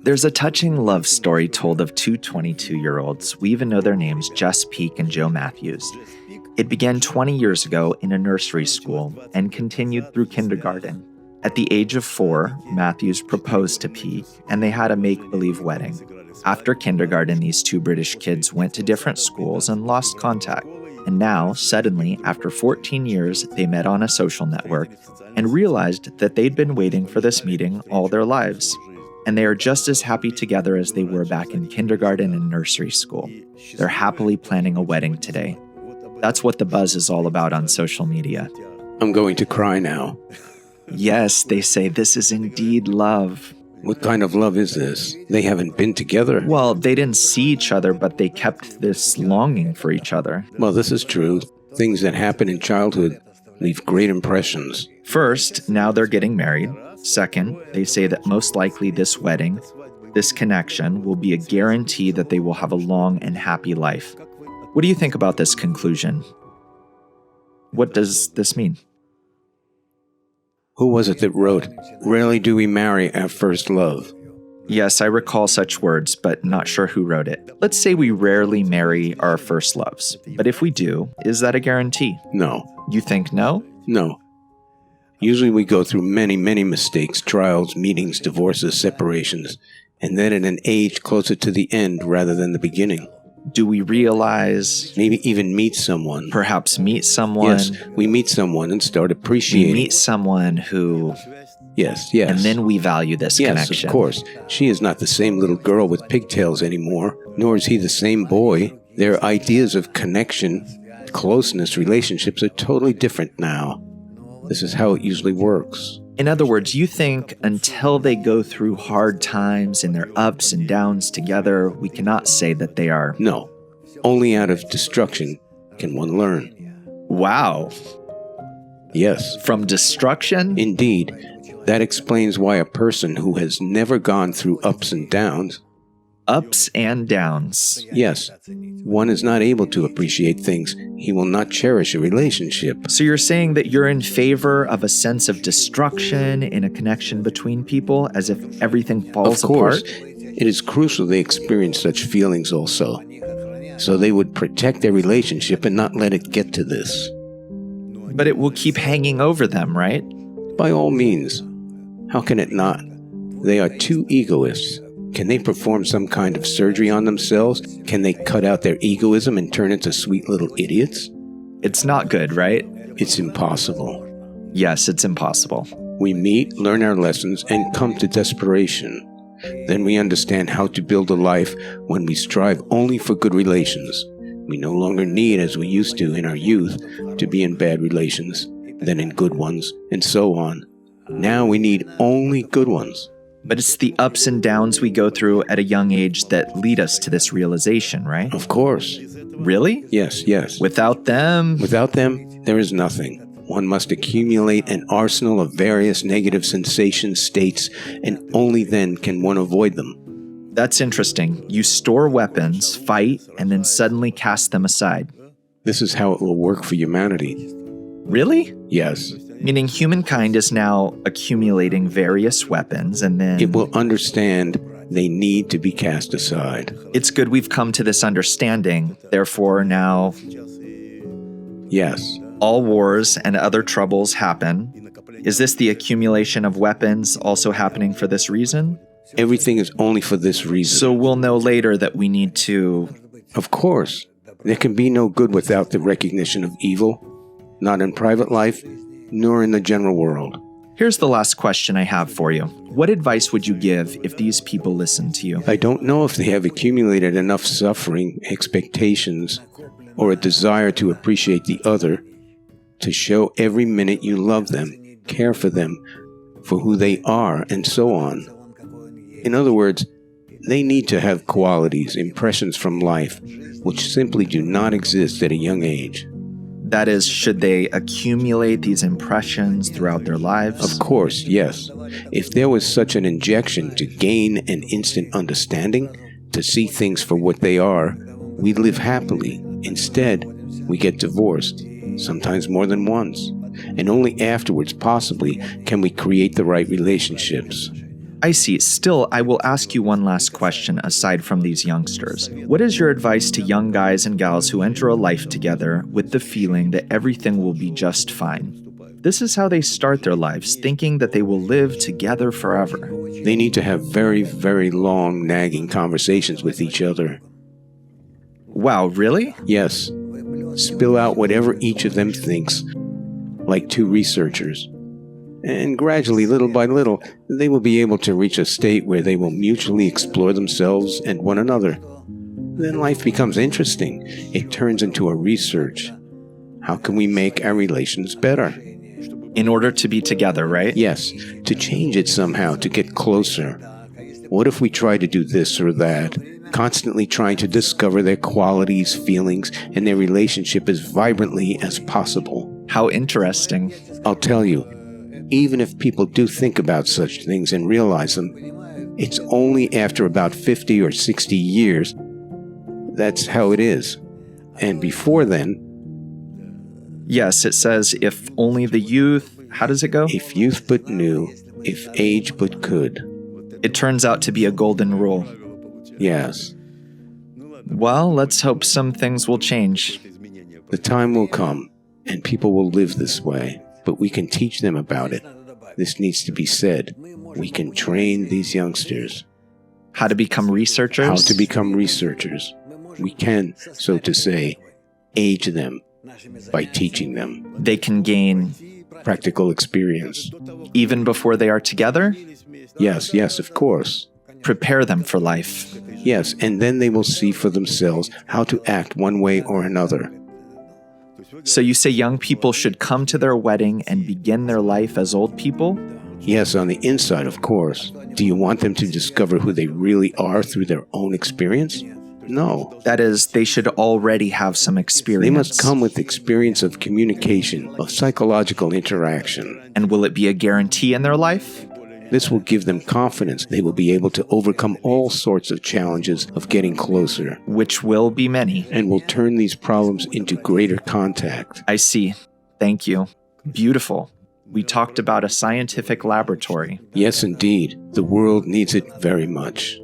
There's a touching love story told of two 22-year-olds. We even know their names, Jess Peak and Joe Matthews. It began 20 years ago in a nursery school and continued through kindergarten. At the age of 4, Matthews proposed to Peak, and they had a make-believe wedding. After kindergarten, these two British kids went to different schools and lost contact. And now, suddenly, after 14 years, they met on a social network and realized that they'd been waiting for this meeting all their lives. And they are just as happy together as they were back in kindergarten and nursery school. They're happily planning a wedding today. That's what the buzz is all about on social media. I'm going to cry now. Yes, they say this is indeed love. What kind of love is this? They haven't been together. Well, they didn't see each other, but they kept this longing for each other. Well, this is true. Things that happen in childhood leave great impressions. First, now they're getting married. Second, they say that most likely this wedding, this connection, will be a guarantee that they will have a long and happy life. What do you think about this conclusion? What does this mean? Who was it that wrote, "Rarely do we marry at first love"? Yes, I recall such words, but not sure who wrote it. Let's say we rarely marry our first loves. But if we do, is that a guarantee? No. You think no? No. Usually we go through many, many mistakes, trials, meetings, divorces, separations, and then at an age closer to the end rather than the beginning. Do we realize? Maybe even meet someone. Perhaps meet someone? Yes, we meet someone and start appreciating. We meet someone who... Yes. And then we value this connection. Yes, of course. She is not the same little girl with pigtails anymore, nor is he the same boy. Their ideas of connection, closeness, relationships are totally different now. This is how it usually works. In other words, you think until they go through hard times and their ups and downs together, we cannot say that they are... No. Only out of destruction can one learn. Wow. Yes. From destruction? Indeed. That explains why a person who has never gone through ups and downs... Ups and downs. Yes. One is not able to appreciate things. He will not cherish a relationship. So you're saying that you're in favor of a sense of destruction in a connection between people, as if everything falls apart? Of course. It is crucial they experience such feelings also. So they would protect their relationship and not let it get to this. But it will keep hanging over them, right? By all means. How can it not? They are two egoists. Can they perform some kind of surgery on themselves? Can they cut out their egoism and turn into sweet little idiots? It's not good, right? It's impossible. Yes, it's impossible. We meet, learn our lessons, and come to desperation. Then we understand how to build a life when we strive only for good relations. We no longer need, as we used to in our youth, to be in bad relations, then in good ones, and so on. Now we need only good ones. But it's the ups and downs we go through at a young age that lead us to this realization, right? Of course. Really? Yes. Without them, there is nothing. One must accumulate an arsenal of various negative sensations, states, and only then can one avoid them. That's interesting. You store weapons, fight, and then suddenly cast them aside. This is how it will work for humanity. Really? Yes. Meaning humankind is now accumulating various weapons and then... It will understand they need to be cast aside. It's good we've come to this understanding. Therefore, now... Yes. All wars and other troubles happen. Is this the accumulation of weapons also happening for this reason? Everything is only for this reason. So we'll know later that we need to... Of course. There can be no good without the recognition of evil. Not in private life, nor in the general world. Here's the last question I have for you. What advice would you give if these people listened to you? I don't know if they have accumulated enough suffering, expectations, or a desire to appreciate the other, to show every minute you love them, care for them, for who they are, and so on. In other words, they need to have qualities, impressions from life, which simply do not exist at a young age. That is, should they accumulate these impressions throughout their lives? Of course, yes. If there was such an injection to gain an instant understanding, to see things for what they are, we live happily. Instead, we get divorced, sometimes more than once. And only afterwards, possibly, can we create the right relationships. I see. Still, I will ask you one last question aside from these youngsters. What is your advice to young guys and gals who enter a life together with the feeling that everything will be just fine? This is how they start their lives, thinking that they will live together forever. They need to have very, very long, nagging conversations with each other. Wow, really? Yes. Spill out whatever each of them thinks, like two researchers. And gradually, little by little, they will be able to reach a state where they will mutually explore themselves and one another. Then life becomes interesting. It turns into a research. How can we make our relations better? In order to be together, right? Yes, to change it somehow, to get closer. What if we try to do this or that, constantly trying to discover their qualities, feelings, and their relationship as vibrantly as possible? How interesting. I'll tell you, even if people do think about such things and realize them, it's only after about 50 or 60 years. That's how it is. And before then... Yes, it says, if only the youth... How does it go? If youth but knew, if age but could. It turns out to be a golden rule. Yes. Well, let's hope some things will change. The time will come, and people will live this way. But we can teach them about it. This needs to be said. We can train these youngsters. How to become researchers? How to become researchers. We can, so to say, age them by teaching them. They can gain practical experience. Even before they are together? Yes, of course. Prepare them for life. Yes, and then they will see for themselves how to act one way or another. So you say young people should come to their wedding and begin their life as old people? Yes, on the inside, of course. Do you want them to discover who they really are through their own experience? No. That is, they should already have some experience. They must come with experience of communication, of psychological interaction. And will it be a guarantee in their life? This will give them confidence. They will be able to overcome all sorts of challenges of getting closer. Which will be many. And will turn these problems into greater contact. I see. Thank you. Beautiful. We talked about a scientific laboratory. Yes, indeed. The world needs it very much.